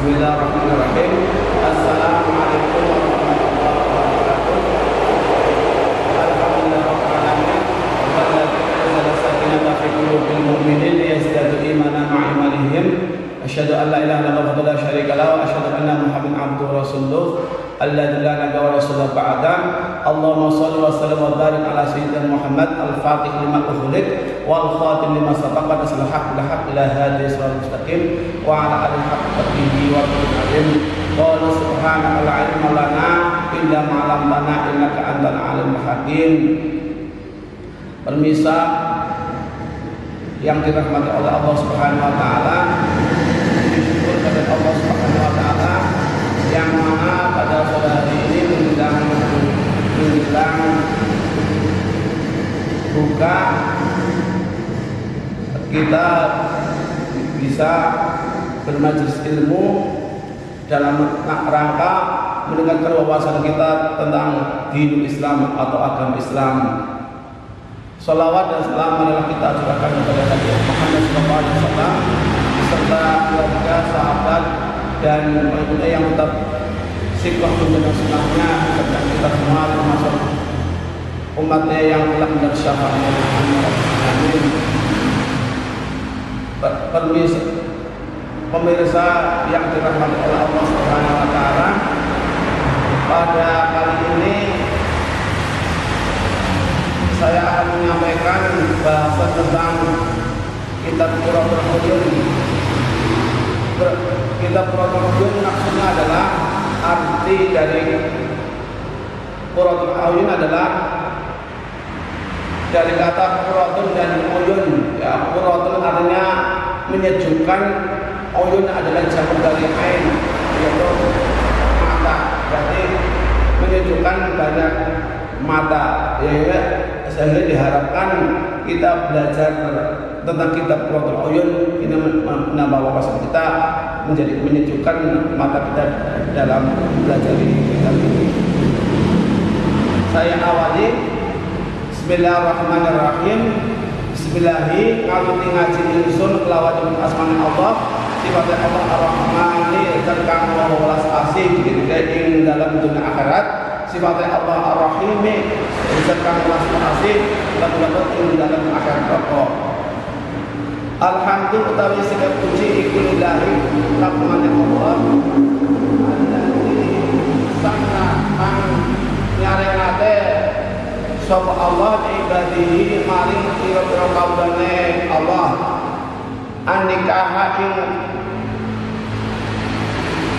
Bismillahirrahmanirrahim. Assalamualaikum warahmatullahi wabarakatuh. Alhamdulillahirabbil alamin. Walladzi anzala sakinata fi qulubil mu'minin liyazdadu imanan ma'a imanihim. Asyhadu an la ilaha illallah wa la syarika lahu wa asyhadu anna Muhammadan abduhu wa rasuluh. Alladzi la nabiyya wa rasulullah ba'da. Allahumma shalli wa sallim wa barik ala sayyidina Muhammad al-Fatih lima ughliq wal khatim lima sabaqa nasrul haqq bil haqq ila hadhihi siratal mustaqim wa ala alihi haqq qadrihi wa qadrim. Qala subhanaka la ilma lana illa ma 'allamtana innaka antal alimul hakim. Pemirsa yang dirahmati oleh Allah Subhanahu wa taala, disyukur kepada Allah Subhanahu wa taala yang mana pada sore hari ini menjelang buka kita bisa bermajelis ilmu dalam rangka mendengarkan wawasan kita tentang dinul Islam atau agama Islam. Salawat dan salam adalah kita aturkan kepada Nabi Muhammad SAW serta keluarga, sahabat dan mereka yang tetap siklus menjalankan sunnahnya, serta kita semua termasuk umatnya yang telah mendapat syafaatnya. Amin. Pemirsa yang dirahmati oleh Allah Subhanahu wa taala, pada kali ini saya akan menyampaikan bahasan tentang kitab Quratul Uyun. Kitab Quratul Uyun maksudnya adalah arti dari Quratul Uyun adalah dari kata Quratun dan Uyun. Ya, Quratun artinya menyejukkan, Uyun adalah jamak dari ain, yaitu mata. Berarti menyejukkan banyak mata. Ya, sehingga diharapkan kita belajar tentang kitab Quratul Uyun ini menambah wawasan kita, menjadi menyejukkan mata kita dalam belajar kitab ini. Saya awali Bismillahirrahmanirrahim. Bismillahi ngaluti ngaji insun kelawan asmane Allah, sifat Allah Ar-Rahmani kang 12 asih ing dalam dunia akhirat, sifat Allah Ar-Rahimi kang 12 asih lan ing dalam akhirat pokok. Alhamdulillah utawi segala puji iku lillahi rahmane Allah alladzi sanna kang nyarengate sapa Allah ibadihi maring pira-pira kaulane Allah annikaha ing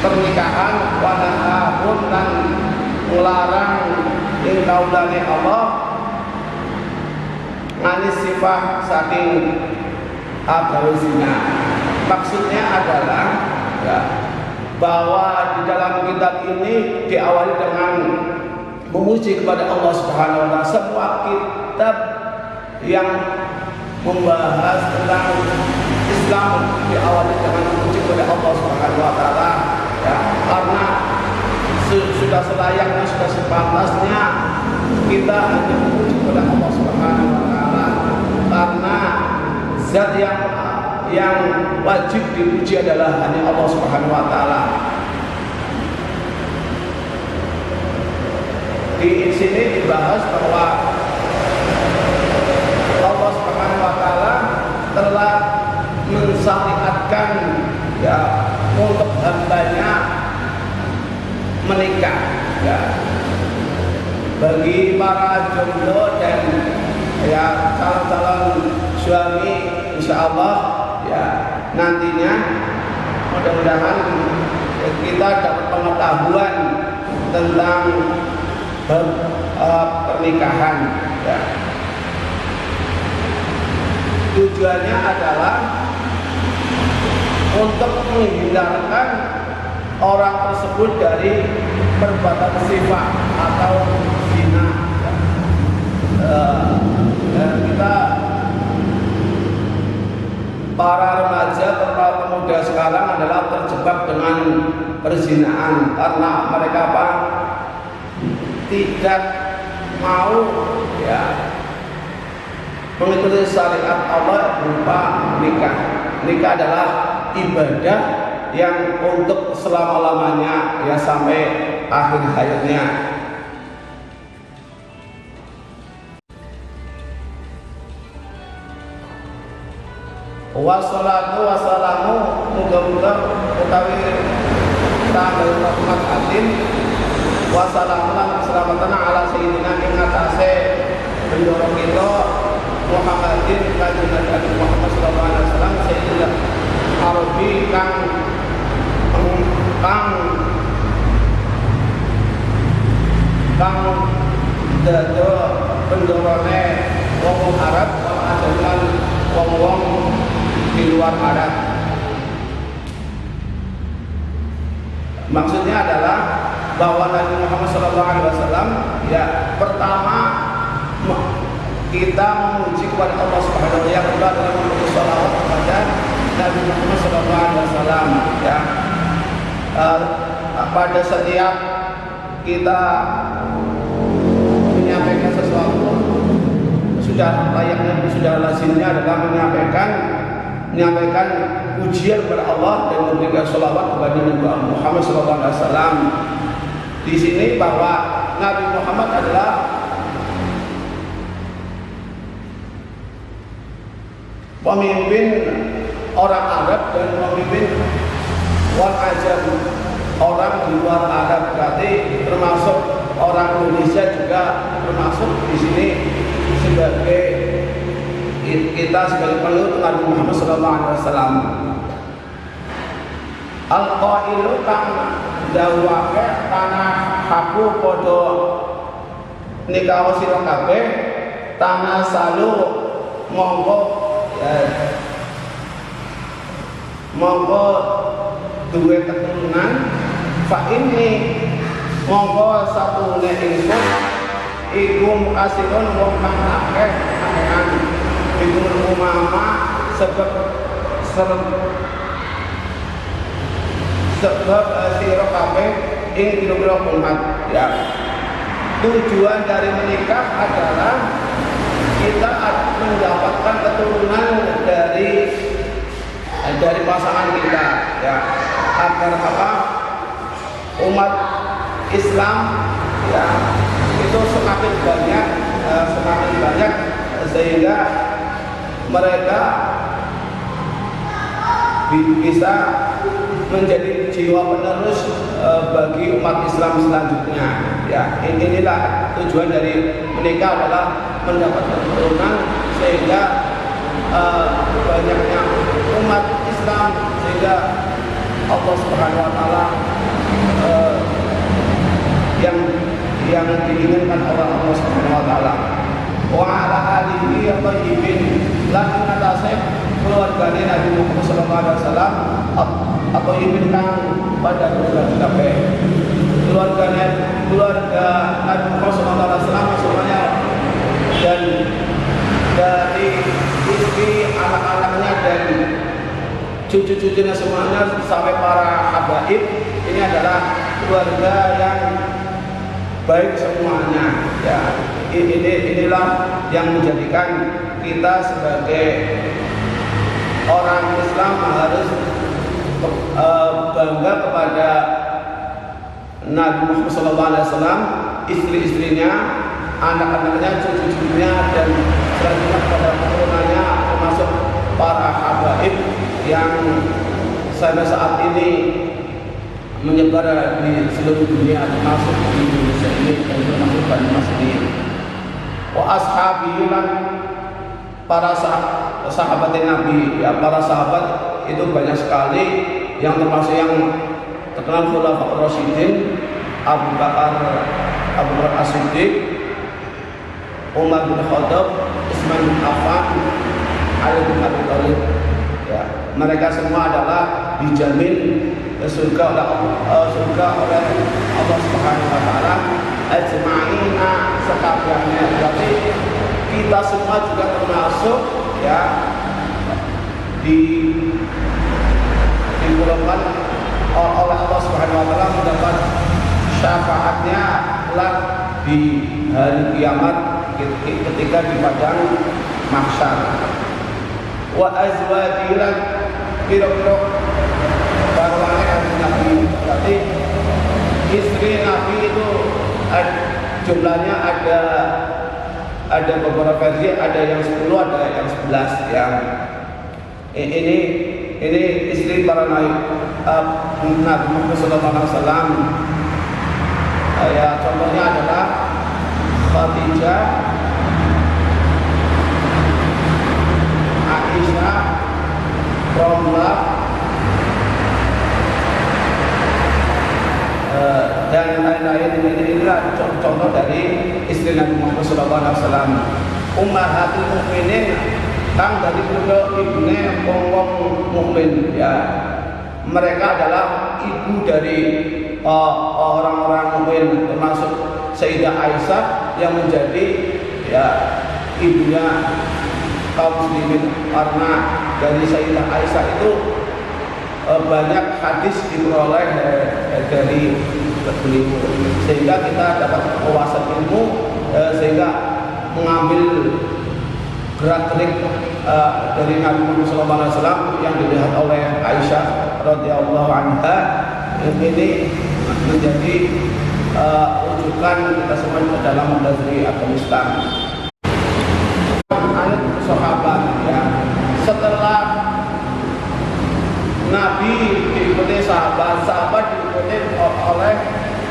pernikahan wa nahahun lan nglarang ing kaulane Allah nganis sifat saking agawe zina. Maksudnya adalah ya, bahwa di dalam kitab ini diawali dengan memuji kepada Allah Subhanahu wa taala. Semua kitab yang membahas tentang Islam diawali dengan memuji kepada Allah Subhanahu wa taala, ya, karena sudah selayaknya, sudah sepantasnya kita hanya memuji kepada Allah Subhanahu wa taala, karena zat yang wajib dipuji adalah hanya Allah Subhanahu wa taala. Di sini dibahas bahwa Allah Subhanahu wa taala telah mensyariatkan ya untuk hambanya menikah, ya, bagi para jomblo dan ya calon-calon suami, insya Allah ya nantinya mudah-mudahan kita dapat pengetahuan tentang pernikahan, ya. Tujuannya adalah untuk menghindarkan orang tersebut dari perbuatan sifat atau zina, ya. Dan kita para remaja, para pemuda sekarang adalah terjebak dengan perzinahan karena mereka apa? Tidak mau, ya, mengikuti syariat Allah berupa nikah. Nikah adalah ibadah yang untuk selama-lamanya ya sampai akhir hayatnya. Wassalatu wassalamu muga-muga utawi tanggal rahmat atin wassalamu lan keselamatan ala sayyidina ing atase bendoro kita Muhammadin kanjeng Nabi Muhammad sallallahu alaihi wasallam sayyidina Arabi kang dado bendorone wong Arab wal ajalan wong-wong di luar Arab. Maksudnya adalah bahwa Nabi Muhammad SAW ya pertama kita memuji kepada Allah Subhanahu wa taala, yang kedua adalah memberi sholawat kepada Nabi Muhammad SAW ya. Pada setiap kita menyampaikan sesuatu sudah layaknya, sudah lazimnya adalah menyampaikan pujian kepada Allah dan memberikan sholawat kepada Nabi Muhammad SAW. Di sini bahwa Nabi Muhammad adalah pemimpin orang Arab dan pemimpin orang Ajam, orang di luar Arab, berarti termasuk orang Indonesia juga termasuk di sini sebagai kita sebagai pengikut Nabi Muhammad SAW. Al-Qailu kang dawuhake tanah aku padha nikah sira kabeh tanah salu monggo duwe keturunan fa ini monggo satune ingsun iku mukasirun wong kang akeh anehan iku umama sebab sira kabeh ing pira-pira umat ya. Tujuan dari menikah adalah kita mendapatkan keturunan dari pasangan kita ya, agar apa umat Islam ya itu semakin banyak sehingga mereka bisa menjadi jiwa penerus bagi umat Islam selanjutnya ya. Inilah tujuan dari menikah adalah mendapatkan keturunan sehingga banyaknya umat Islam, sehingga Allah Subhanahu wa taala yang diinginkan oleh Allah Subhanahu wa taala. Wa ala alihi thayyibin lan atasih keluargane Nabi Muhammad sallallahu alaihi wasallam atau ibn kang pada keluarga keluarga Nabi Muhammad sallallahu alaihi wasallam semuanya, dan dari istri anak-anaknya dan cucu-cucunya semuanya sampai para habaib, ini adalah keluarga yang baik semuanya ya. Inilah yang menjadikan kita sebagai orang Islam harus bangga kepada Nabi Muhammad SAW, istri-istrinya, anak-anaknya, cucu-cucunya, dan selanjutnya kepada keturunannya, termasuk para habaib yang sampai saat ini menyebar di seluruh dunia, termasuk di Indonesia ini dan termasuk Banyumas ini. Wa ashabi lan para sahabat Nabi ya, para sahabat itu banyak sekali, yang termasuk yang terkenal Khulafaur Rasyidin, Abu Bakar As-Siddiq, Umar bin Khattab, Utsman bin Affan, Ali bin Abi Thalib ya. Mereka semua adalah dijamin surga oleh Allah Subhanahu wa taala ajma'ina sekaliannya. Berarti kita semua juga termasuk ya digolongkan oleh Allah Subhanahu wa taala mendapat syafaatnya kelak di hari kiamat ketika di padang mahsyar. Wa azwajilan piro-piro para berarti istri Nabi itu jumlahnya ada beberapa versi, ada yang 10, ada yang 11 ya. Ini istri para Nabi Muhammad SAW. Ya, contohnya adalah Khadijah, Aisyah, Romlah, dan lain-lain. Inilah contoh dari istri Nabi Muhammad SAW. Ummahatul Mukminin kan dari keluarga ibune wong mukmin ya. Mereka adalah ibu dari orang-orang mukmin, termasuk Sayyidah Aisyah yang menjadi ya ibunya kaum muslimin, karena dari Sayyidah Aisyah itu banyak hadis diperoleh dari beliau, sehingga kita dapat wawasan ilmu, sehingga mengambil gerak-gerik dari Nabi Muhammad SAW yang dilihat oleh Aisyah radhiyallahu anha. Ini menjadi rujukan kita semua dalam mempelajari agama Islam. Anak sahabat ya, setelah Nabi diikuti sahabat diikuti oleh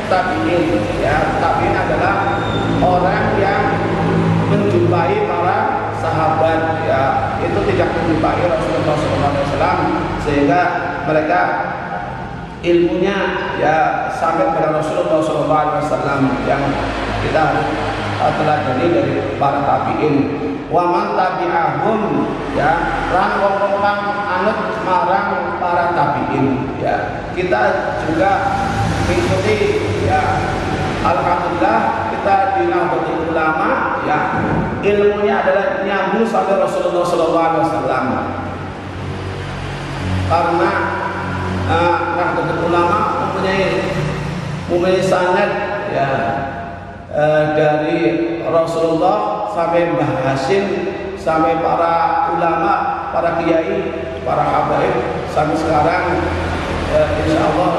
tabi'in ya. Tabi'in adalah orang yang menjumpai para sahabat ya, itu tidak menjumpai Rasulullah SAW, sehingga mereka ilmunya ya sampai kepada Rasulullah SAW yang kita harus teladani dari para tabi'in. Wa man tabi'ahum ya, lan wong anut marang para tabi'in ya. Kita juga mengikuti ya, alhamdulillah kita di Nahdlatul Ulama ya, ilmunya adalah nyambung sampai Rasulullah SAW, karena Nahdlatul Ulama mempunyai sanad ya, dari Rasulullah sampai Mbah Hasyim, sampai para ulama, para kiai, para habaib sampai sekarang. Insya Allah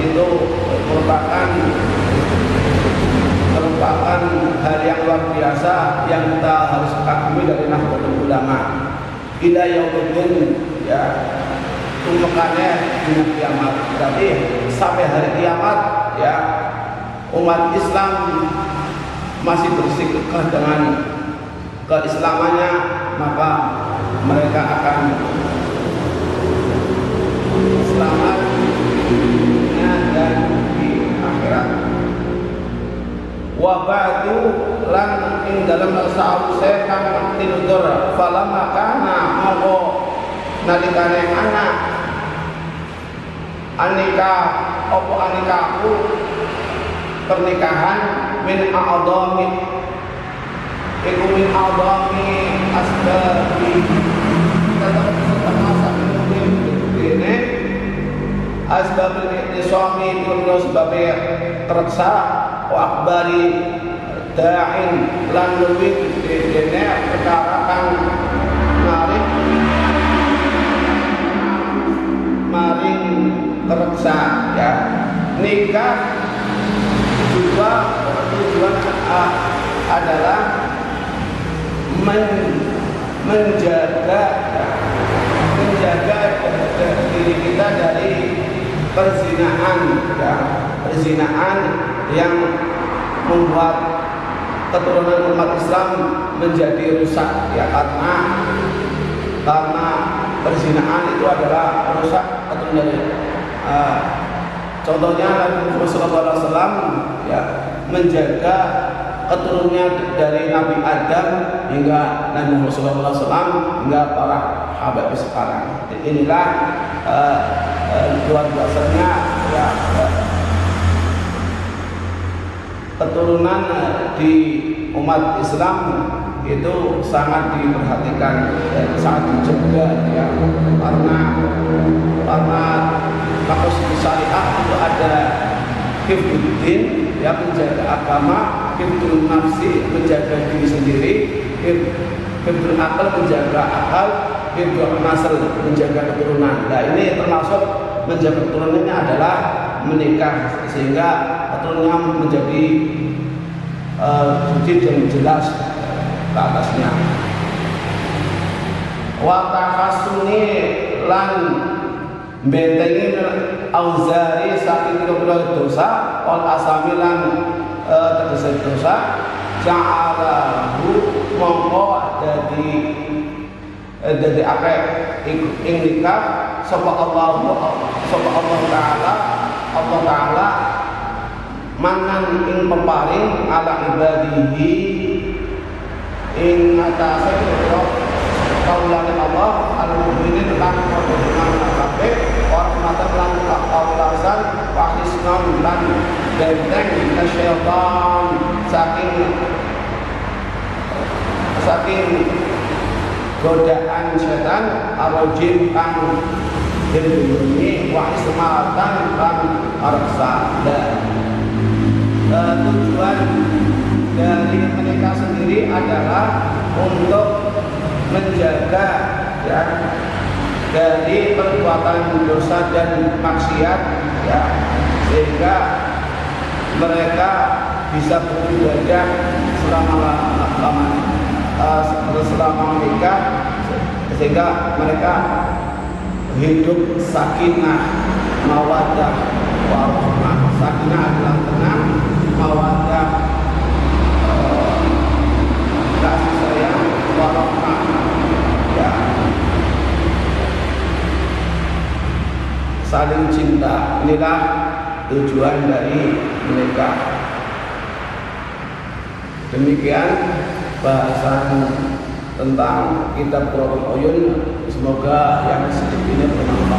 itu merupakan hal yang luar biasa yang kita harus kagumi dari Nahdlatul Ulama ila yaumil ya, tumpukannya di kiamat. Berarti sampai hari kiamat ya, umat Islam masih bersikukuh dengan keislamannya, maka mereka akan selamat dunia dan di akhirat. Wa ba'du lan ing dalam sa'use kang tinutur falamma kana monggo nalikane anak anikah opo anikaku pernikahan min a'dhami iku min a'dhami asbabi ini asbabul ihtisami kullu sebabnya tersa wa akbari da'in lan luwih dene perkara kang narik maring tersa ya. Nikah juga tujuan adalah menjaga diri kita dari perzinahan ya, perzinahan yang membuat keturunan umat Islam menjadi rusak ya, karena perzinahan itu adalah merusak keturunan. Contohnya Nabi Muhammad SAW ya, menjaga keturunannya dari Nabi Adam hingga Nabi Muhammad SAW hingga para habaib sekarang. Inilah luar biasanya ya, keturunan di umat Islam itu sangat diperhatikan dan sangat dijaga ya, karena konstitusi syariah itu ada hifdzuddin ya, menjaga agama, hifdzul nafsi menjaga diri sendiri, hifdzul akal menjaga akal, hifdzul nasl menjaga keturunan. Nah ini termasuk menjaga keturunannya adalah menikah, sehingga keturunannya menjadi suci dan jelas ke atasnya. Wa tahasuni lan bentengi auzari saking pira-pira dosa, wal asami lan tegese dosa, ja'alahu mongko dadi akeh ing nikah sapa Allah taala manan ing peparing ala ibadihi ing atase kaulane Allah al-mukminin lan perjuangan kabeh warahmatan lan kaulasan wahisnan lan benteng syaitan saking godaan setan arojim kang dilindungi wahismatan lan arsada. Tujuan dari menikah sendiri adalah untuk menjaga ya dari perbuatan dosa dan maksiat ya, sehingga mereka bisa beribadah selama menikah, sehingga mereka hidup sakinah mawaddah warahmah. Sakinah adalah tenang, mawaddah kasih sayang, warahmah ya saling cinta. Inilah tujuan dari menikah. Demikian bahasan tentang kitab Qur'anul Uyun. Semoga yang sedikit ini bermanfaat.